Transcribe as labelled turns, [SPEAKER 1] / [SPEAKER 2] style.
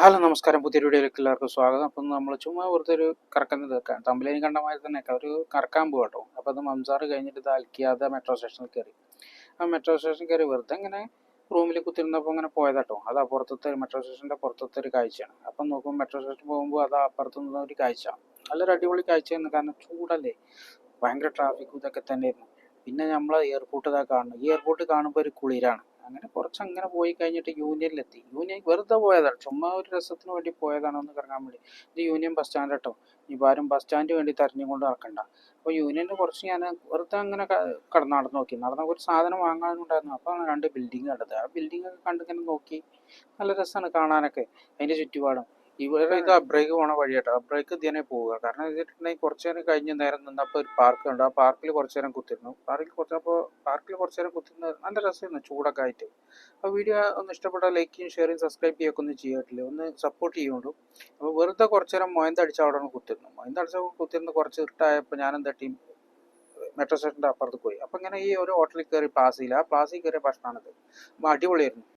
[SPEAKER 1] Hello നമസ്കാരം, പുതിയൊരു വീഡിയോയിലേക്ക് എല്ലാവർക്കും സ്വാഗതം. അപ്പം നമ്മൾ ചുമ്മാ വെറുതെ ഒരു കറക്കുന്നത് തമ്മിലേനും കണ്ട മാതിരി തന്നെ ഒരു കറക്കാൻ പോകും കേട്ടോ. അപ്പോൾ അത് മംസാർ കഴിഞ്ഞിട്ട് ഇത് അൽക്കിയാതെ മെട്രോ സ്റ്റേഷനിൽ കയറി. ആ മെട്രോ സ്റ്റേഷനിൽ കയറി വെറുതെ ഇങ്ങനെ റൂമിൽ കുത്തിരുന്നപ്പോൾ അങ്ങനെ പോയതാട്ടോ. അത് അപ്പുറത്തെ മെട്രോ സ്റ്റേഷൻ്റെ പുറത്തത്തെ ഒരു കാഴ്ചയാണ്. അപ്പം നോക്കുമ്പോൾ മെട്രോ സ്റ്റേഷൻ പോകുമ്പോൾ അത് അപ്പുറത്ത് നിന്ന് ഒരു കാഴ്ച, നല്ലൊരു അടിപൊളി കാഴ്ചയായിരുന്നു. കാരണം ചൂടല്ലേ, ഭയങ്കര ട്രാഫിക്കും ഇതൊക്കെ തന്നെയായിരുന്നു. പിന്നെ നമ്മൾ എയർപോർട്ട് ഇതാ കാണുന്നു. ഈ എയർപോർട്ട് കാണുമ്പോൾ ഒരു കുളിരാണ്. അങ്ങനെ കുറച്ചങ്ങനെ പോയി കഴിഞ്ഞിട്ട് യൂണിയനിലെത്തി. യൂണിയൻ വെറുതെ പോയതാണ്, ചുമ്മാ ഒരു രസത്തിന് വേണ്ടി പോയതാണ്, ഒന്ന് കറങ്ങാൻ വേണ്ടി. ഇത് യൂണിയൻ ബസ് സ്റ്റാൻഡ് കേട്ടോ. ഇപ്പം ആരും ബസ് സ്റ്റാൻഡ് വേണ്ടി തെരഞ്ഞുകൊണ്ട് നടക്കണ്ട. അപ്പോൾ യൂണിയനിൽ കുറച്ച് ഞാൻ വെറുതെ അങ്ങനെ നടന്നു നോക്കി. നടന്ന ഒരു സാധനം വാങ്ങാനുണ്ടായിരുന്നു. അപ്പോൾ രണ്ട് ബിൽഡിങ് കണ്ടത്. ആ ബിൽഡിംഗ് ഒക്കെ കണ്ടിങ്ങനെ നോക്കി. നല്ല രസമാണ് കാണാനൊക്കെ, അതിൻ്റെ ചുറ്റുപാടും. ഇവിടെ ഇത് അബ്രേക്ക് പോണ വഴി കേട്ടോ. അബ്രേക്ക് ഇതിനെ പോവുക. കാരണം ഇതിട്ടുണ്ടെങ്കിൽ കുറച്ച് നേരം കഴിഞ്ഞ് നേരം നിന്നപ്പോൾ ഒരു പാർക്ക് ഉണ്ട്. ആ പാർക്കിൽ കുറച്ച് നേരം കുത്തിരുന്നു. പാർക്കിൽ കുറച്ച് നേരം കുത്തിരുന്ന് നല്ല രസമായിരുന്നു, ചൂടൊക്കെ ആയിട്ട്. അപ്പോൾ വീഡിയോ ഒന്ന് ഇഷ്ടപ്പെട്ടാൽ ലൈക്ക് ചെയ്യും, ഷെയർ ചെയ്യും, സബ്സ്ക്രൈബ് ചെയ്യുകയൊക്കെ ഒന്നും ചെയ്തിട്ടില്ല, ഒന്ന് സപ്പോർട്ട് ചെയ്യുള്ളൂ. അപ്പോൾ വെറുതെ കുറച്ച് നേരം മൊയന്തടിച്ച് അവിടെ കുത്തിരുന്നു. കുത്തിരുന്ന് കുറച്ച് ഇട്ടായപ്പോൾ ഞാൻ എന്താ മെട്രോ സ്റ്റേഷൻ്റെ അപ്പുറത്ത് പോയി. അപ്പോൾ ഇങ്ങനെ ഈ ഒരു ഹോട്ടലിൽ കയറി പ്ലാസയിൽ കയറിയ ഭക്ഷണമാണിത്. അപ്പോൾ അടിപൊളിയായിരുന്നു.